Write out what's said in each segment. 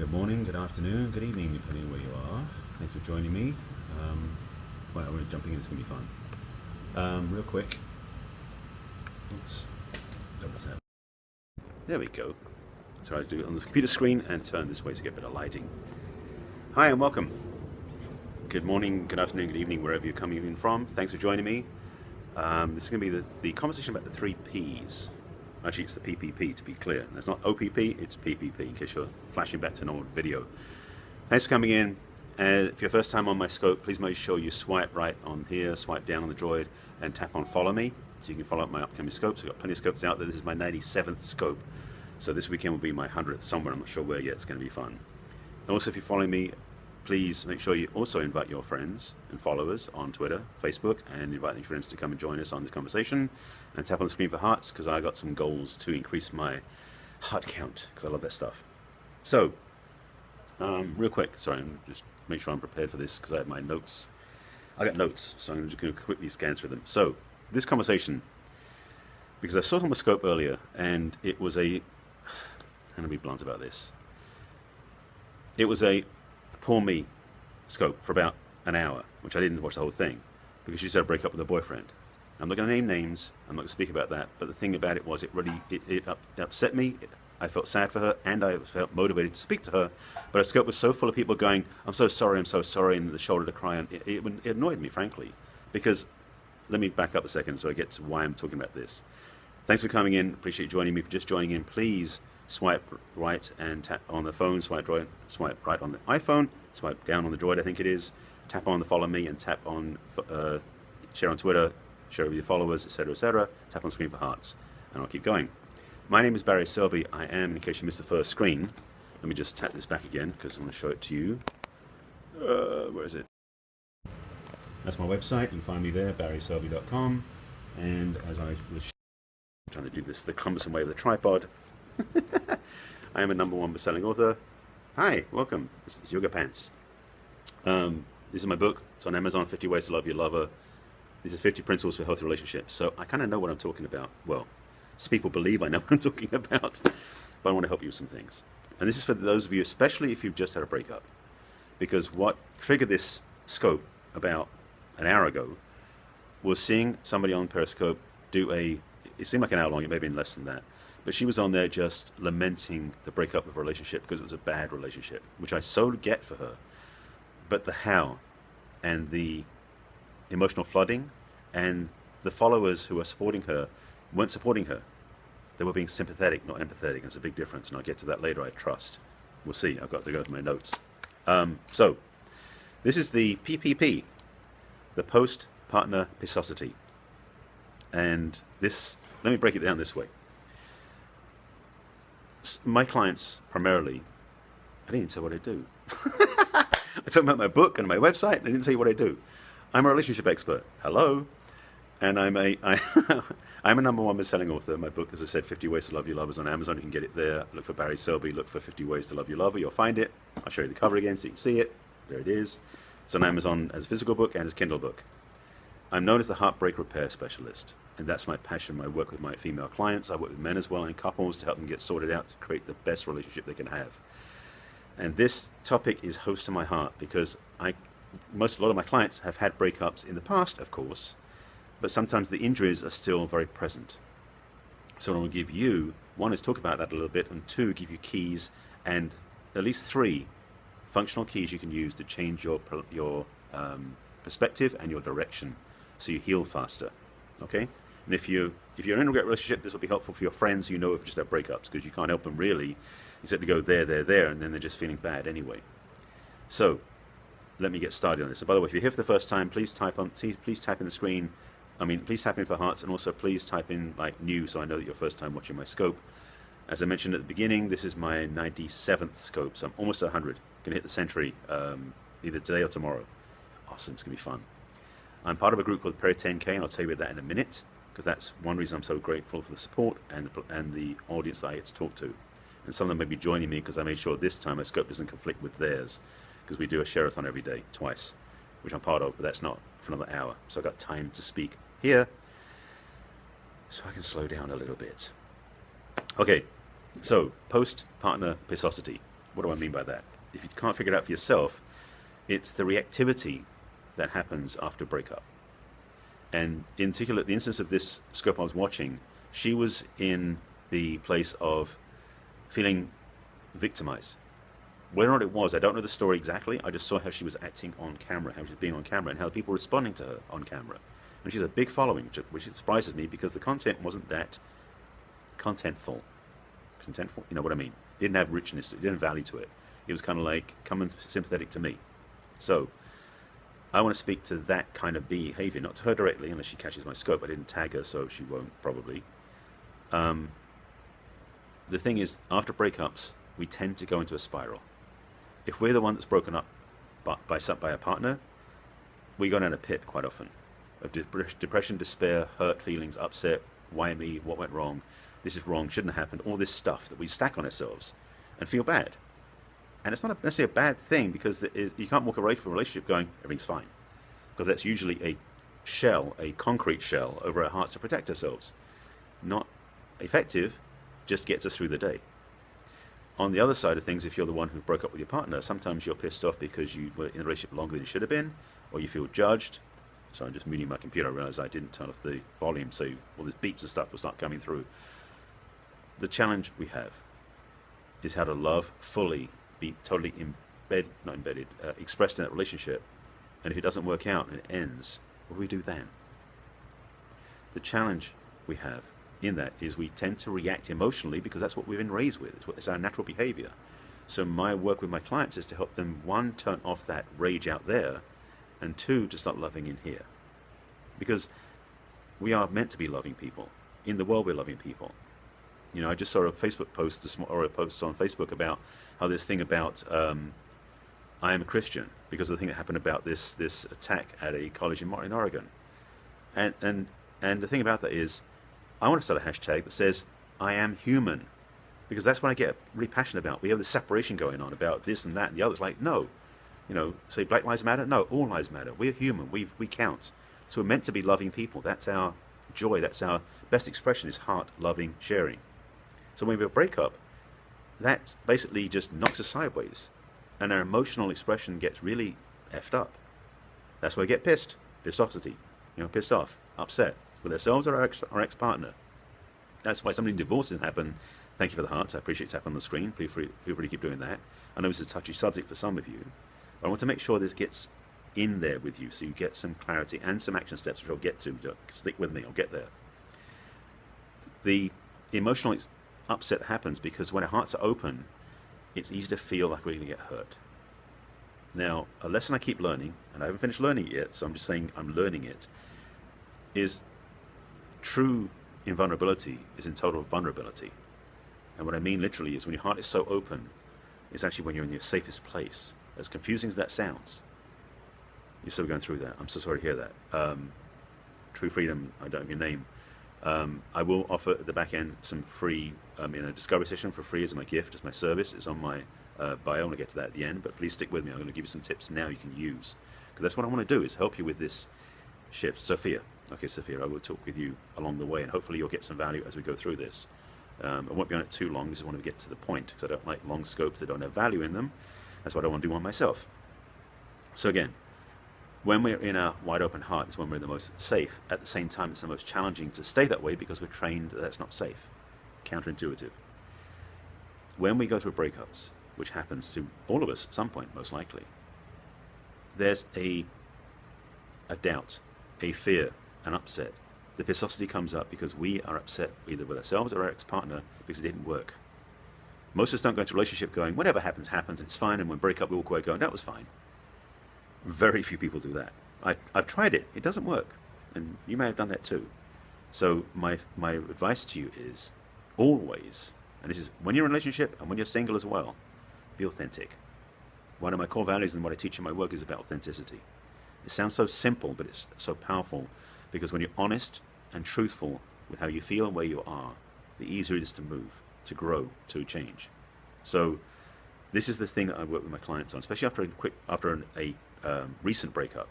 Good morning, good afternoon, good evening, depending on where you are. Thanks for joining me. Well, we're jumping in, it's going to be fun. Real quick. Oops. Double tap. There we go. So I do it on the computer screen and turn this way to get better lighting. Hi and welcome. Good morning, good afternoon, good evening, wherever you're coming in from. Thanks for joining me. This is going to be the conversation about the 3 Ps. Actually, it's the PPP, to be clear. It's not OPP, it's PPP, in case you're flashing back to an old video. Thanks for coming in. If you're first time on my scope, please make sure you swipe right on here, swipe down on the droid, and tap on follow me, so you can follow up my upcoming scopes. I've got plenty of scopes out there. This is my 97th scope. So this weekend will be my 100th somewhere. I'm not sure where yet. It's going to be fun. And also, if you're following me, please make sure you also invite your friends and followers on Twitter, Facebook, and invite your friends to come and join us on this conversation. And tap on the screen for hearts, because I got some goals to increase my heart count, because I love that stuff. So, real quick, sorry, just make sure I'm prepared for this, because I have my notes. I got notes, so I'm just going to quickly scan through them. So, this conversation, because I saw it on the scope earlier, and it was a, I'm going to be blunt about this. It was a poor me scope for about an hour, which I didn't watch the whole thing, because she said break up with her boyfriend. I'm not going to name names, I'm not going to speak about that, but the thing about it was it really it upset me. I felt sad for her, and I felt motivated to speak to her, but her scope was so full of people going, I'm so sorry, and the shoulder to cry on. It annoyed me, frankly, because, let me back up a second so I get to why I'm talking about this. Thanks for coming in, appreciate you joining me. For just joining in, please swipe right and tap on the phone, swipe right on the iPhone, swipe down on the droid, I think it is, tap on the follow me, and tap on share on Twitter, share with your followers, etc., tap on screen for hearts, and I'll keep going. My name is Barry Selby. I am, in case you missed the first screen, let me just tap this back again, because I'm going to show it to you. Where is it? That's my website. You can find me there, barryselby.com, and as I was trying to do this the cumbersome way with the tripod, I am a #1 best-selling author. Hi, welcome. This is Yoga Pants. This is my book. It's on Amazon, 50 Ways to Love Your Lover. These are 50 principles for healthy relationships. So I kind of know what I'm talking about. Well, some people believe I know what I'm talking about, but I want to help you with some things. And this is for those of you, especially if you've just had a breakup. Because what triggered this scope about an hour ago was seeing somebody on Periscope do it seemed like an hour long, it may have been less than that, but she was on there just lamenting the breakup of a relationship because it was a bad relationship, which I so get for her. But the how and the emotional flooding and the followers who are supporting her weren't supporting her. They were being sympathetic, not empathetic. There's a big difference, and I'll get to that later, I trust. We'll see. I've got to go to my notes. So, this is the PPP, the Post-Partner Pissosity. And this, let me break it down this way. My clients, primarily, I didn't say what I do. I talked about my book and my website, and I didn't say what I do. I'm a relationship expert. Hello. And I'm a #1 best-selling author. My book, as I said, 50 Ways to Love Your Lover, is on Amazon. You can get it there. Look for Barry Selby. Look for 50 Ways to Love Your Lover. You'll find it. I'll show you the cover again so you can see it. There it is. It's on Amazon as a physical book and as a Kindle book. I'm known as the heartbreak repair specialist, and that's my passion. I work with my female clients. I work with men as well and couples to help them get sorted out to create the best relationship they can have. And this topic is close to my heart because a lot of my clients have had breakups in the past, of course, but sometimes the injuries are still very present. So I will give you, one is talk about that a little bit, and two, give you keys and at least 3 functional keys you can use to change your perspective and your direction so you heal faster. Okay? And if you're in a regret relationship, this will be helpful for your friends who you know have just had breakups, because you can't help them really, except to go there, and then they're just feeling bad anyway. So, let me get started on this. And by the way, if you're here for the first time, please type in the screen. Please type in for hearts, and also please type in like new, so I know that you're first time watching my scope. As I mentioned at the beginning, this is my 97th scope, so I'm almost 100. Gonna hit the century either today or tomorrow. Awesome, it's gonna be fun. I'm part of a group called Perry 10K, and I'll tell you about that in a minute, because that's one reason I'm so grateful for the support and the audience that I get to talk to. And some of them may be joining me because I made sure this time my scope doesn't conflict with theirs, because we do a share-a-thon every day, twice, which I'm part of, but that's not for another hour. So I've got time to speak here, so I can slow down a little bit. Okay, so post-partner pissosity. What do I mean by that? If you can't figure it out for yourself, it's the reactivity that happens after breakup. And in particular, the instance of this scope I was watching, she was in the place of feeling victimized. Whether or not it was, I don't know the story exactly. I just saw how she was acting on camera, how she was being on camera, and how people were responding to her on camera. And she's a big following, which surprises me because the content wasn't that contentful. Contentful? You know what I mean? It didn't have richness, it didn't have value to it. It was kind of like, come and sympathetic to me. So, I want to speak to that kind of behavior, not to her directly, unless she catches my scope. I didn't tag her, so she won't probably. The thing is, after breakups, we tend to go into a spiral. If we're the one that's broken up by a partner, we go down a pit quite often of depression, despair, hurt feelings, upset, why me, what went wrong, this is wrong, shouldn't have happened, all this stuff that we stack on ourselves and feel bad. And it's not necessarily a bad thing, because you can't walk away from a relationship going, everything's fine. Because that's usually a shell, a concrete shell over our hearts to protect ourselves. Not effective, just gets us through the day. On the other side of things, if you're the one who broke up with your partner, sometimes you're pissed off because you were in a relationship longer than you should have been, or you feel judged. So I'm just muting my computer. I realize I didn't turn off the volume, so all these beeps and stuff will start coming through. The challenge we have is how to love fully, be totally expressed in that relationship. And if it doesn't work out and it ends, what do we do then? The challenge we have in that is we tend to react emotionally because that's what we've been raised with. It's our natural behavior. So my work with my clients is to help them, one, turn off that rage out there, and two, to start loving in here. Because we are meant to be loving people. In the world, we're loving people. You know, I just saw a Facebook post, or a post on Facebook about how this thing about I am a Christian, because of the thing that happened about this attack at a college in Oregon. And the thing about that is, I want to start a hashtag that says, I am human. Because that's what I get really passionate about. We have this separation going on about this and that and the other. It's like, no. You know, say Black Lives Matter? No, all lives matter. We're human. We count. So we're meant to be loving people. That's our joy. That's our best expression, is heart, loving, sharing. So when we have a breakup, that basically just knocks us sideways. And our emotional expression gets really effed up. That's why we get pissed. Pissosity. You know, pissed off, upset with ourselves or our ex-partner. That's why something divorces happen. Thank you for the hearts. I appreciate it. Tap on the screen. Feel free to keep doing that. I know this is a touchy subject for some of you, but I want to make sure this gets in there with you so you get some clarity and some action steps, which I'll get to. Stick with me. I'll get there. The emotional upset happens because when our hearts are open, it's easy to feel like we're going to get hurt. Now, a lesson I keep learning, and I haven't finished learning it yet, so I'm just saying I'm learning it, is true invulnerability is in total vulnerability. And what I mean literally is when your heart is so open, it's actually when you're in your safest place. As confusing as that sounds, you're still going through that. I'm so sorry to hear that. True Freedom, I don't have your name. I will offer at the back end some free, in a discovery session for free as my gift, as my service. It's on my bio. I want to get to that at the end, but please stick with me. I'm going to give you some tips now you can use. Because that's what I want to do, is help you with this shift. Sophia. Okay, Sophia, I will talk with you along the way, and hopefully you'll get some value as we go through this. I won't be on it too long. This is when we get to the point, because I don't like long scopes that don't have value in them. That's what I want to do on myself. So again, when we're in our wide open heart is when we're the most safe. At the same time, it's the most challenging to stay that way because we're trained that that's not safe. Counterintuitive. When we go through breakups, which happens to all of us at some point, most likely, there's a doubt, a fear, an upset. The pissosity comes up because we are upset either with ourselves or our ex-partner because it didn't work. Most of us don't go into a relationship going, whatever happens, happens, and it's fine, and when we break up, we walk away going, that was fine. Very few people do that. I've tried it. It doesn't work. And you may have done that too. So my advice to you is always, and this is when you're in a relationship and when you're single as well, be authentic. One of my core values and what I teach in my work is about authenticity. It sounds so simple, but it's so powerful, because when you're honest and truthful with how you feel and where you are, the easier it is to move, to grow, to change. So this is the thing that I work with my clients on, especially after a recent breakup,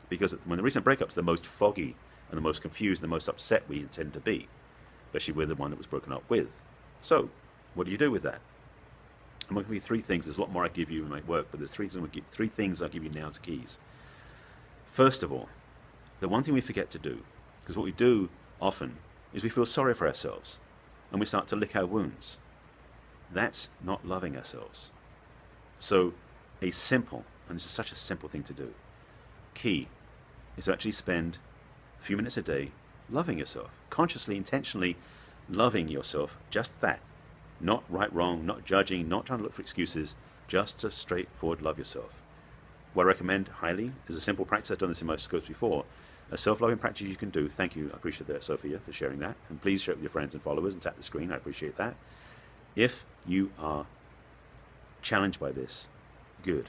because when the recent breakup's the most foggy and the most confused and the most upset we intend to be, especially with the one that was broken up with. So what do you do with that? I'm going to give you three things. There's a lot more I give you in my work, but there's three things I'll give you now as keys. First of all, the one thing we forget to do, because what we do often is we feel sorry for ourselves and we start to lick our wounds. That's not loving ourselves. So a simple, and this is such a simple thing to do, key is to actually spend a few minutes a day loving yourself, consciously, intentionally loving yourself, just that. Not right, wrong, not judging, not trying to look for excuses, just to straightforward love yourself. What I recommend highly is a simple practice. I've done this in my scopes before. A self-loving practice you can do. Thank you. I appreciate that, Sophia, for sharing that. And please share it with your friends and followers and tap the screen. I appreciate that. If you are challenged by this, good.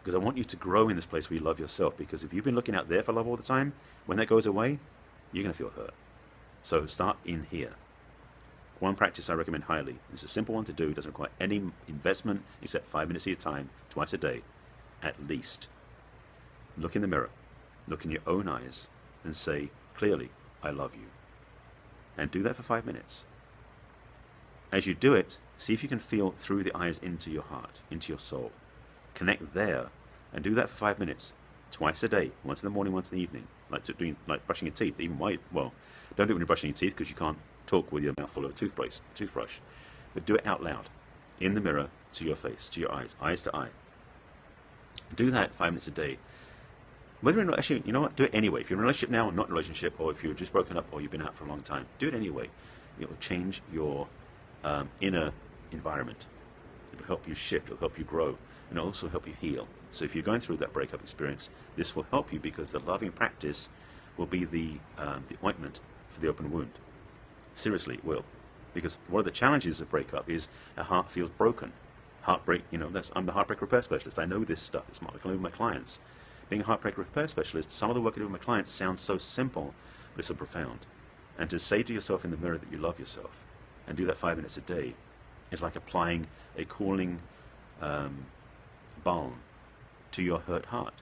Because I want you to grow in this place where you love yourself. Because if you've been looking out there for love all the time, when that goes away, you're going to feel hurt. So start in here. One practice I recommend highly. It's a simple one to do. It doesn't require any investment except 5 minutes of your time, twice a day, at least. Look in the mirror. Look in your own eyes and say clearly, I love you. And do that for 5 minutes. As you do it, see if you can feel through the eyes into your heart, into your soul. Connect there and do that for 5 minutes, twice a day, once in the morning, once in the evening, like brushing your teeth. Even don't do it when you're brushing your teeth because you can't talk with your mouth full of a toothbrush. But do it out loud, in the mirror, to your face, to your eyes to eye. Do that 5 minutes a day. Whether or not, actually, you know what, do it anyway. If you're in a relationship now or not in a relationship, or if you're just broken up or you've been out for a long time, do it anyway. It will change your inner environment. It will help you shift, it will help you grow, and it will also help you heal. So if you're going through that breakup experience, this will help you because the loving practice will be the ointment for the open wound. Seriously, it will. Because one of the challenges of breakup is a heart feels broken. Heartbreak, I'm the heartbreak repair specialist. I know this stuff. It's what I can do with my clients. Being a heartbreak repair specialist, some of the work I do with my clients sounds so simple, but it's so profound. And to say to yourself in the mirror that you love yourself, and do that 5 minutes a day, is like applying a cooling balm to your hurt heart.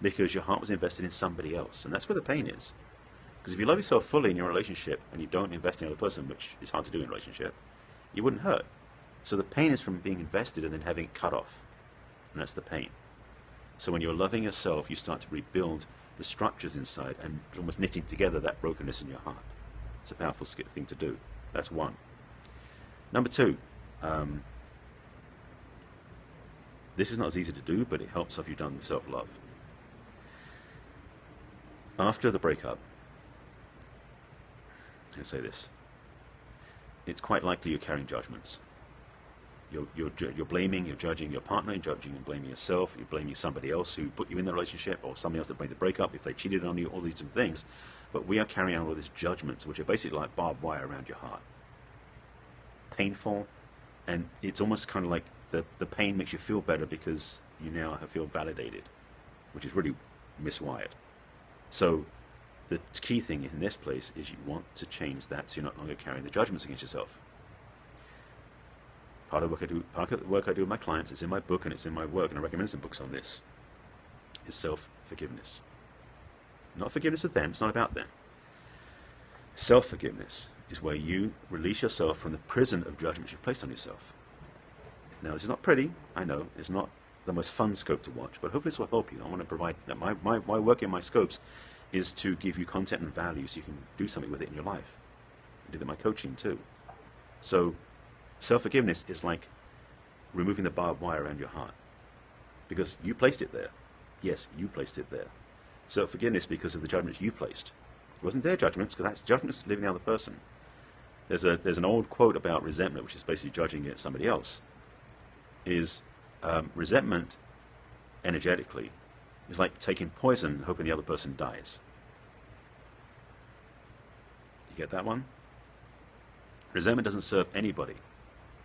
Because your heart was invested in somebody else. And that's where the pain is. Because if you love yourself fully in your relationship and you don't invest in another person, which is hard to do in a relationship, you wouldn't hurt. So the pain is from being invested and then having it cut off. And that's the pain. So when you're loving yourself, you start to rebuild the structures inside and almost knitting together that brokenness in your heart. It's a powerful thing to do. That's one. Number two, this is not as easy to do, but it helps if you've done self-love. After the breakup, I'm going to say this, it's quite likely you're carrying judgments. You're blaming, you're judging your partner, you're judging and blaming yourself, you're blaming somebody else who put you in the relationship, or somebody else that made the breakup, if they cheated on you, all these different things. But we are carrying out all these judgments, which are basically like barbed wire around your heart. Painful, and it's almost kind of like the pain makes you feel better because you now feel validated, which is really miswired. So the key thing in this place is you want to change that so you're not longer carrying the judgments against yourself. Part of the work I do with my clients, it's in my book and it's in my work, and I recommend some books on this, is self-forgiveness. Not forgiveness of them, it's not about them. Self-forgiveness is where you release yourself from the prison of judgments you've placed on yourself. Now, this is not pretty, I know, it's not the most fun scope to watch, but hopefully this will help you. I want to provide, my work in my scopes is to give you content and value so you can do something with it in your life. I do that in my coaching too. So, self-forgiveness is like removing the barbed wire around your heart. Because you placed it there. Yes, you placed it there. Self-forgiveness because of the judgments you placed. It wasn't their judgments, because that's judgments living the other person. There's an old quote about resentment, which is basically judging against somebody else. Is resentment, energetically, is like taking poison and hoping the other person dies. You get that one? Resentment doesn't serve anybody,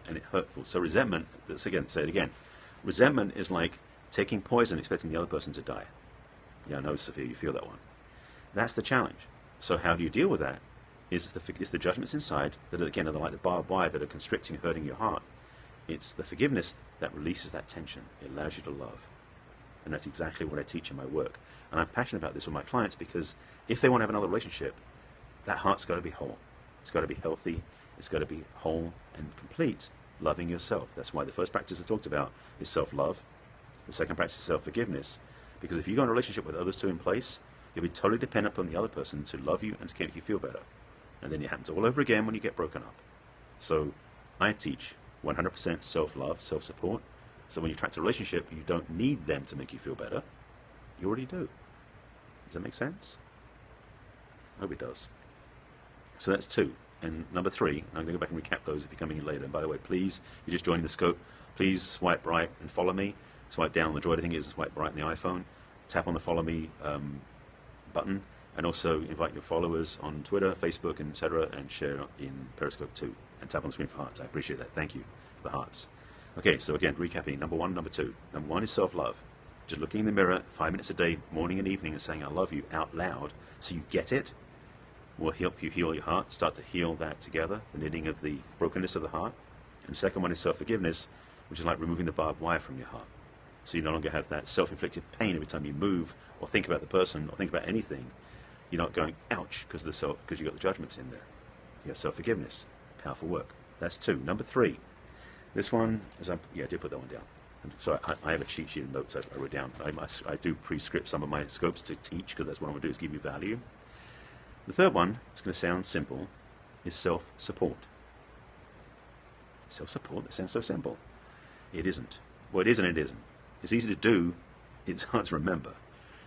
and it's hurtful. So resentment, let's again say it again. Resentment is like taking poison, expecting the other person to die. Yeah, I know, Sophia, you feel that one. That's the challenge. So how do you deal with that? Is the judgments inside that again are like the barbed wire that are constricting, hurting your heart. It's the forgiveness that releases that tension. It allows you to love. And that's exactly what I teach in my work. And I'm passionate about this with my clients because if they want to have another relationship, that heart's got to be whole. It's got to be healthy. It's got to be whole and complete. loving yourself. That's why the first practice I talked about is self-love. The second practice is self-forgiveness. Because if you go in a relationship with others two in place, you'll be totally dependent upon the other person to love you and to make you feel better. And then it happens all over again when you get broken up. So I teach 100% self-love, self-support. So when you attract a relationship, you don't need them to make you feel better. You already do. Does that make sense? I hope it does. So that's 2. And number 3, I'm going to go back and recap those if you're coming in later. And by the way, please, if you're just joining the scope, please swipe right and follow me. Swipe down on the Droid, I think it is, and swipe right on the iPhone. Tap on the follow me button. And also invite your followers on Twitter, Facebook, and etc. and share in Periscope too. And tap on the screen for hearts. I appreciate that. Thank you for the hearts. Okay, so again, recapping. Number 1, number 2. Number 1 is self-love. Just looking in the mirror 5 minutes a day, morning and evening, and saying I love you out loud so you get it will help you heal your heart, start to heal that together, the knitting of the brokenness of the heart. And the second one is self-forgiveness, which is like removing the barbed wire from your heart. So you no longer have that self-inflicted pain every time you move or think about the person or think about anything. You're not going, ouch, because you got the judgments in there. You have self-forgiveness. Powerful work. That's 2. Number 3. This one, I did put that one down. So I have a cheat sheet of notes I wrote down. I do pre-script some of my scopes to teach, because that's what I'm going to do, is give you value. The third one, it's going to sound simple, is self-support. Self-support, that sounds so simple. It isn't. Well, it is and it isn't. It's easy to do, it's hard to remember.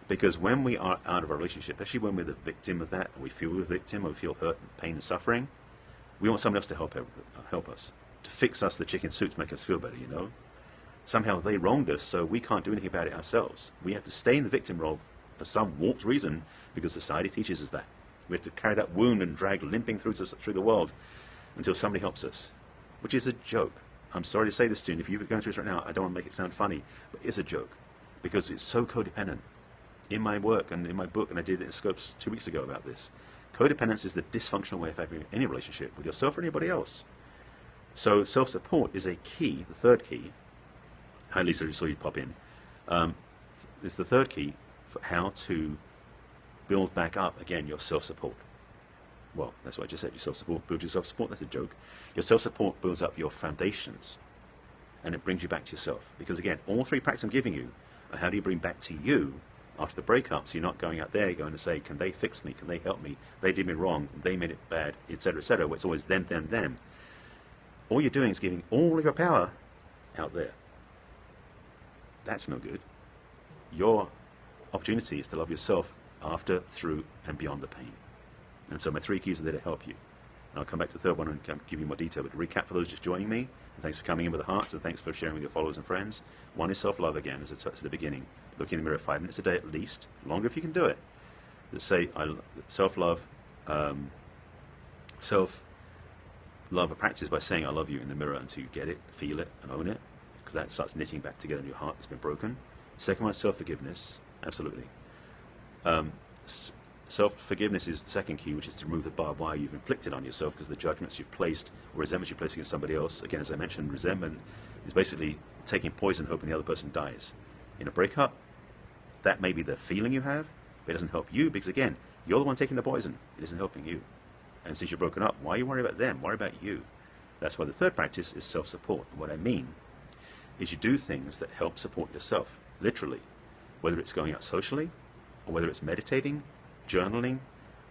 Because when we are out of a relationship, especially when we're the victim of that, or we feel we're the victim, or we feel hurt, pain, and suffering, we want someone else to help us, to fix us the chicken soup to make us feel better, you know? Somehow they wronged us, so we can't do anything about it ourselves. We have to stay in the victim role for some warped reason, because society teaches us that. We have to carry that wound and drag limping through the world until somebody helps us, which is a joke. I'm sorry to say this to you, and if you're going through this right now, I don't want to make it sound funny, but it's a joke, because it's so codependent. In my work and in my book, and I did it in Scopes 2 weeks ago about this, codependence is the dysfunctional way of having any relationship with yourself or anybody else. So self-support is a key, the third key. Hi Lisa, I just saw you pop in. It's the third key for how to build back up, again, your self-support. Well, that's what I just said, your self-support, build your self-support, that's a joke. Your self-support builds up your foundations, and it brings you back to yourself. Because again, all 3 practices I'm giving you are how do you bring back to you after the breakup, so you're not going out there going to say, can they fix me, can they help me, they did me wrong, they made it bad, etc., etc., where it's always them, them, them. All you're doing is giving all of your power out there. That's no good. Your opportunity is to love yourself after, through, and beyond the pain. And so my 3 keys are there to help you. And I'll come back to the third one and give you more detail. But to recap for those just joining me, and thanks for coming in with the hearts, and thanks for sharing with your followers and friends. 1 is self-love again, as I said at the beginning. Look in the mirror 5 minutes a day at least, longer if you can do it. Let's say self-love, self-love a practice by saying I love you in the mirror until you get it, feel it, and own it, because that starts knitting back together in your heart that's been broken. Second one is self-forgiveness, absolutely. Self-forgiveness is the second key, which is to remove the barbed wire you've inflicted on yourself because the judgments you've placed or resentments you've placed against somebody else. Again, as I mentioned, resentment is basically taking poison hoping the other person dies. In a breakup, that may be the feeling you have, but it doesn't help you because, again, you're the one taking the poison. It isn't helping you. And since you're broken up, why are you worried about them? Worry about you. That's why the third practice is self-support. And what I mean is you do things that help support yourself, literally, whether it's going out socially or whether it's meditating, journaling.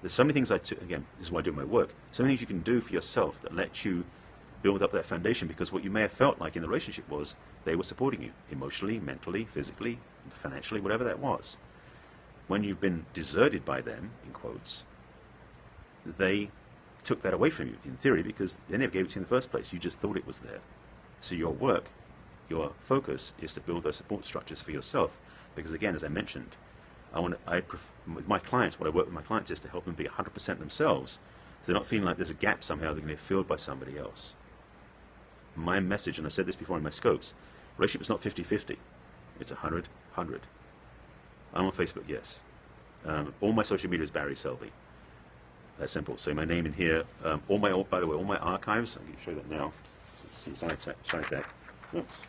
There's so many things again, this is why I do my work, so many things you can do for yourself that let you build up that foundation, because what you may have felt like in the relationship was they were supporting you emotionally, mentally, physically, financially, whatever that was. When you've been deserted by them, in quotes, they took that away from you, in theory, because they never gave it to you in the first place. You just thought it was there. So your work, your focus is to build those support structures for yourself, because again, as I mentioned, with my clients, what I work with my clients is to help them be 100% themselves, so they're not feeling like there's a gap somehow they're going to get filled by somebody else. My message, and I've said this before in my scopes, relationship is not 50-50. It's 100-100. I'm on Facebook, yes. All my social media is Barry Selby. That's simple. So my name in here, by the way, all my archives, I'll show you that now. See, side tag. Oops.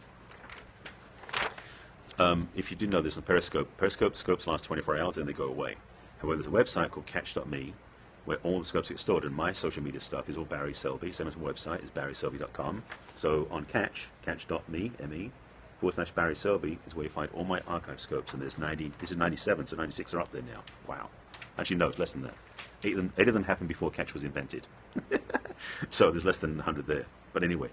If you didn't know this on Periscope scopes last 24 hours and they go away. However, there's a website called catch.me where all the scopes get stored, and my social media stuff is all Barry Selby. Same as my website is barryselby.com. So on catch.me, /Barry Selby is where you find all my archive scopes, and there's 90, this is 97, so 96 are up there now. Wow. Actually, no, it's less than that. Eight of them happened before Catch was invented. So there's less than 100 there. But anyway,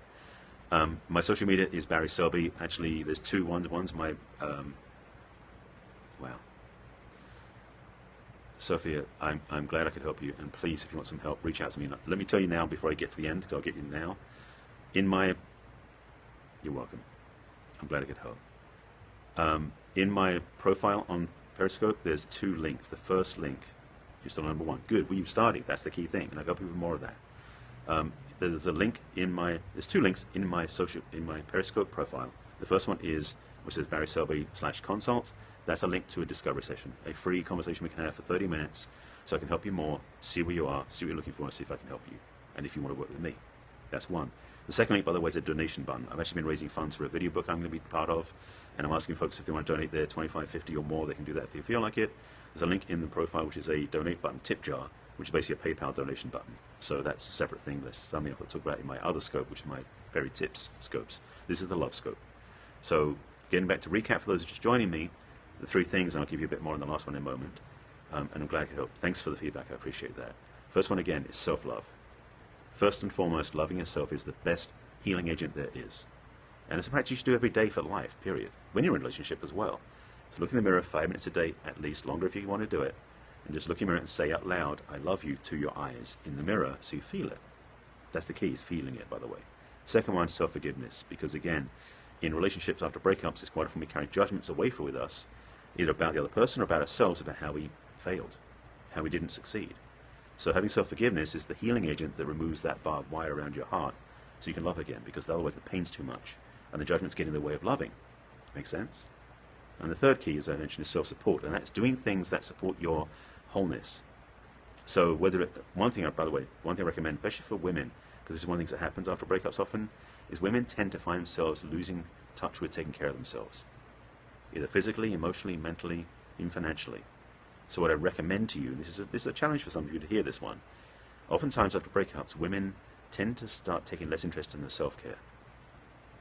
my social media is Barry Selby. Actually, there's two ones. One's my, wow. Sophia, I'm glad I could help you, and please, if you want some help, reach out to me. Let me tell you now before I get to the end, because I'll get you now. You're welcome. I'm glad I could help. In my profile on Periscope, there's 2 links. The first link, you're still number 1. Good, well, you've started. That's the key thing, and I've got people more of that. There's a link there's 2 links in my Periscope profile. The first one is, which says Barry Selby /consult. That's a link to a discovery session, a free conversation we can have for 30 minutes, so I can help you more, see where you are, see what you're looking for, and see if I can help you, and if you want to work with me. That's one. The second link, by the way, is a donation button. I've actually been raising funds for a video book I'm going to be part of, and I'm asking folks if they want to donate there, 25, 50 or more, they can do that if they feel like it. There's a link in the profile which is a donate button, tip jar, which is basically a PayPal donation button. So that's a separate thing. There's something I'll talk about in my other scope, which is my Very Tips scopes. This is the love scope. So getting back to recap for those just joining me, the 3 things, and I'll give you a bit more on the last one in a moment, and I'm glad I could help. Thanks for the feedback, I appreciate that. First one again is self-love. First and foremost, loving yourself is the best healing agent there is. And it's a practice you should do every day for life, period. When you're in a relationship as well. So look in the mirror 5 minutes a day, at least, longer if you want to do it, and just look in the mirror and say out loud, I love you, to your eyes in the mirror so you feel it. That's the key, is feeling it, by the way. Second one, self-forgiveness, because again, in relationships after breakups, it's quite often we carry judgments away with us, either about the other person or about ourselves, about how we failed, how we didn't succeed. So having self-forgiveness is the healing agent that removes that barbed wire around your heart so you can love again, because otherwise the pain's too much and the judgments get in the way of loving. Make sense? And the third key, as I mentioned, is self-support, and that's doing things that support your wholeness. So one thing I recommend, especially for women, because this is one of the things that happens after breakups often, is women tend to find themselves losing touch with taking care of themselves, either physically, emotionally, mentally, even financially. So what I recommend to you, and this is a challenge for some of you to hear this one, oftentimes after breakups, women tend to start taking less interest in their self-care,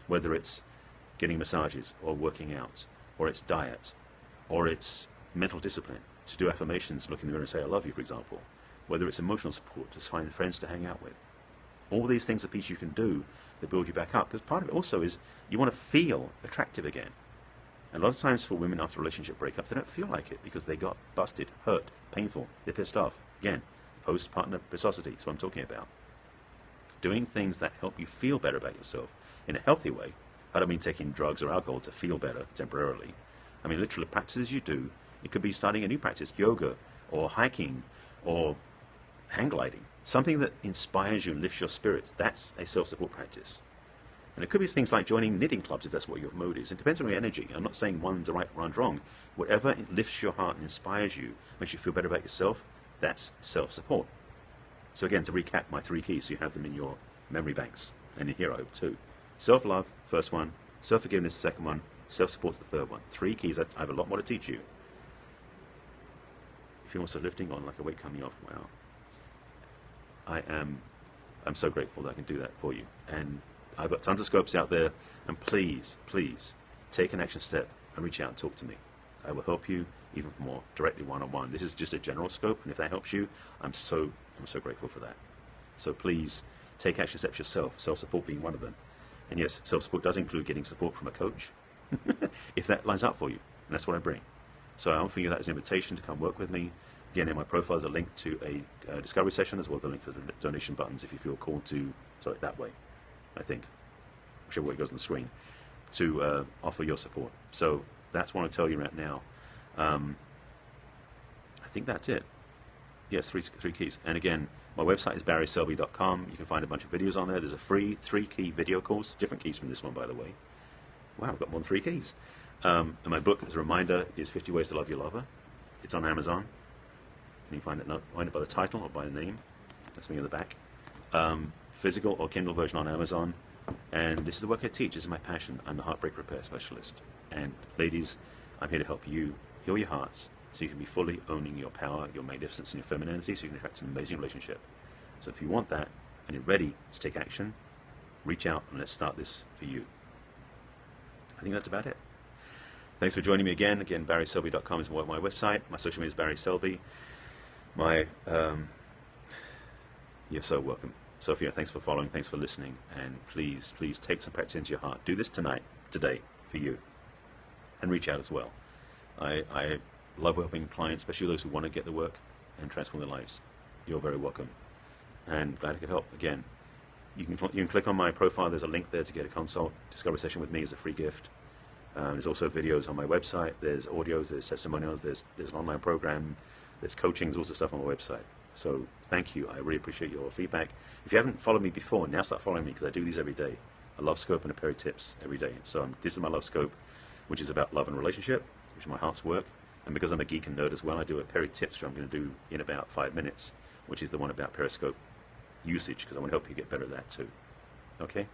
whether it's getting massages or working out, or it's diet, or it's mental discipline, to do affirmations, look in the mirror and say I love you, for example, whether it's emotional support, to find friends to hang out with. All these things are pieces you can do that build you back up, because part of it also is you want to feel attractive again. And a lot of times for women after relationship breakups, they don't feel like it because they got busted, hurt, painful, they're pissed off. Again, post-partner pissosity is what I'm talking about. Doing things that help you feel better about yourself in a healthy way. I don't mean taking drugs or alcohol to feel better temporarily. I mean literally practices you do. It could be starting a new practice, yoga, or hiking, or hang gliding. Something that inspires you and lifts your spirits. That's a self-support practice. And it could be things like joining knitting clubs if that's what your mode is. It depends on your energy. I'm not saying one's right, one's wrong. Whatever lifts your heart and inspires you, makes you feel better about yourself, that's self-support. So again, to recap my 3 keys, so you have them in your memory banks, and in here I hope too. Self-love, first one. Self-forgiveness, second one. Self-support's the third one. 3 keys. I have a lot more to teach you. If you want some lifting on, like a weight coming off, wow. I'm so grateful that I can do that for you. And I've got tons of scopes out there, and please, please, take an action step and reach out and talk to me. I will help you even more directly one-on-one. This is just a general scope, and if that helps you, I'm so grateful for that. So please take action steps yourself, self-support being one of them. And yes, self-support does include getting support from a coach, if that lines up for you, and that's what I bring. So I offer you that as an invitation to come work with me. Again, in my profile is a link to a discovery session, as well as a link for the donation buttons if you feel called to, that way, I think, whichever way it goes on the screen, to offer your support. So that's what I tell you right now. I think that's it. Yes, three keys. And again, my website is barryselby.com. You can find a bunch of videos on there. There's a free 3-key video course, different keys from this one, by the way. Wow, I've got more than 3 keys. And my book, as a reminder, is 50 Ways to Love Your Lover. It's on Amazon. And you find it by the title or by the name. That's me on the back. Physical or Kindle version on Amazon. And this is the work I teach. This is my passion. I'm the heartbreak repair specialist. And ladies, I'm here to help you heal your hearts so you can be fully owning your power, your magnificence, and your femininity, so you can attract an amazing relationship. So if you want that and you're ready to take action, reach out and let's start this for you. I think that's about it. Thanks for joining me again. Again, barryselby.com is my website. My social media is Barry Selby. You're so welcome. Sophia, thanks for following, thanks for listening, and please, please take some practice into your heart. Do this today, for you, and reach out as well. I love helping clients, especially those who want to get the work and transform their lives. You're very welcome, and glad I could help. Again, you can click on my profile. There's a link there to get a consult. Discovery session with me is a free gift. There's also videos on my website. There's audios, there's testimonials, there's an online program, there's coaching, there's also stuff on my website. So thank you. I really appreciate your feedback. If you haven't followed me before, now start following me, because I do these every day. A love scope and a pair of tips every day. So this is my love scope, which is about love and relationship, which is my heart's work. And because I'm a geek and nerd as well, I do a pair of tips, which I'm going to do in about 5 minutes, which is the one about Periscope usage, because I want to help you get better at that too. Okay?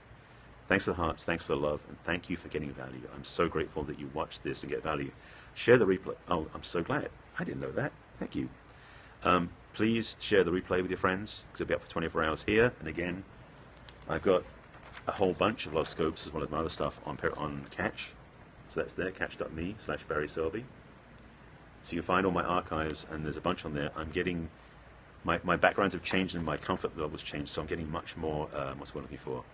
Thanks for the hearts, thanks for the love, and thank you for getting value. I'm so grateful that you watch this and get value. Share the replay. Oh, I'm so glad. I didn't know that. Thank you. Please share the replay with your friends, because it'll be up for 24 hours here. And again, I've got a whole bunch of love scopes as well as my other stuff on Catch. So that's there, catch.me/barryselby. So you can find all my archives, and there's a bunch on there. I'm getting, my backgrounds have changed and my comfort level's changed, so I'm getting much more, what's what I'm looking for?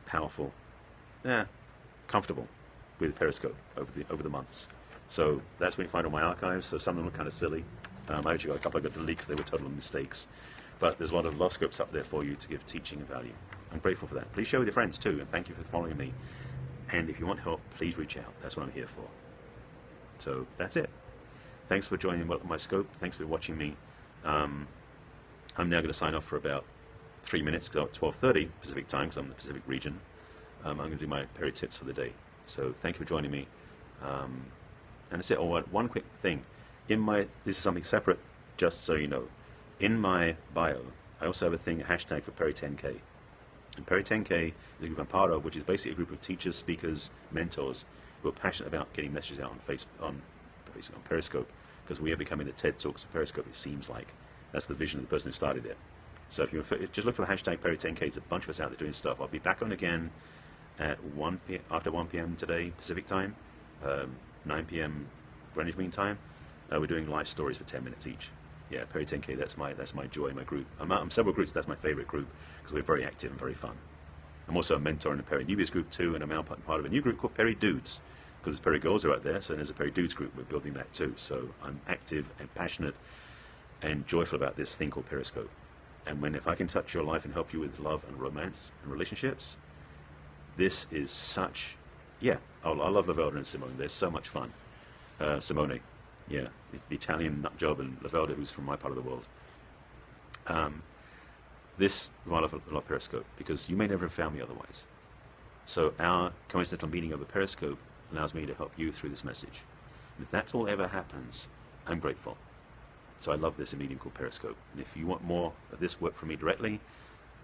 Powerful, comfortable with Periscope over the months. So that's where you find all my archives. So some of them are kind of silly. I actually got a couple I got deleted because they were total mistakes. But there's a lot of love scopes up there for you to give teaching and value. I'm grateful for that. Please share with your friends too, and thank you for following me. And if you want help, please reach out. That's what I'm here for. So that's it. Thanks for joining my scope. Thanks for watching me. I'm now going to sign off for about 3 minutes, because I'm at 12:30 Pacific time, because I'm in the Pacific region. I'm going to do my pair of tips for the day. So thank you for joining me. And that's it. Oh, one quick thing. This is something separate, just so you know. In my bio, I also have a hashtag for Perry10K. And Perry10K is a group I'm part of, which is basically a group of teachers, speakers, mentors who are passionate about getting messages out on Periscope, because we are becoming the TED Talks of Periscope, it seems like. That's the vision of the person who started it. So if you just look for the hashtag Perry10K, it's a bunch of us out there doing stuff. I'll be back on again at after 1 p.m. today, Pacific time, 9 p.m. Greenwich Mean Time. We're doing live stories for 10 minutes each. Yeah, Perry10K, that's my joy, my group. I'm several groups, that's my favorite group, because we're very active and very fun. I'm also a mentor in the Perry Newbies group too, and I'm now part of a new group called Perry Dudes, because there's Perry Girls are out there, so there's a Perry Dudes group. We're building that too. So I'm active and passionate and joyful about this thing called Periscope. And if I can touch your life and help you with love and romance and relationships, this is such, I love Lavelda and Simone. They're so much fun. Simone, the Italian nut job, and Lavelda, who's from my part of the world. I love Periscope, because you may never have found me otherwise. So our coincidental meeting over Periscope allows me to help you through this message. And if that's all ever happens, I'm grateful. So I love this medium called Periscope. And if you want more of this work from me directly,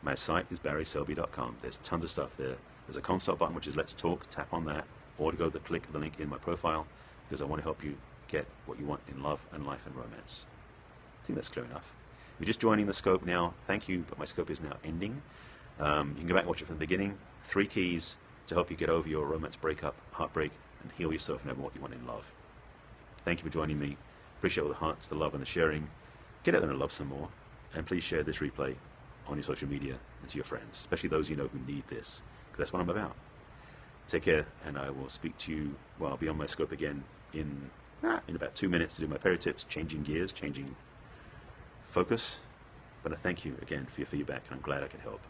my site is barryselby.com. There's tons of stuff there. There's a consult button, which is Let's Talk. Tap on that, or to click the link in my profile, because I want to help you get what you want in love and life and romance. I think that's clear enough. If you're just joining the scope now, thank you, but my scope is now ending. You can go back and watch it from the beginning. 3 keys to help you get over your romance breakup, heartbreak, and heal yourself and know what you want in love. Thank you for joining me. Appreciate all the hearts, the love, and the sharing. Get out there and love some more. And please share this replay on your social media and to your friends, especially those you know who need this, because that's what I'm about. Take care, and I will speak to you. Well, I'll be on my scope again in about 2 minutes to do my pair of tips, changing gears, changing focus. But I thank you again for your feedback, and I'm glad I could help.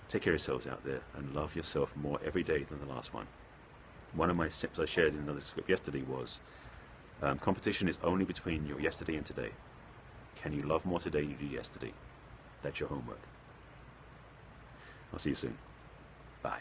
Take care of yourselves out there, and love yourself more every day than the last one. One of my tips I shared in another scope yesterday was, competition is only between your yesterday and today. Can you love more today than you did yesterday? That's your homework. I'll see you soon. Bye.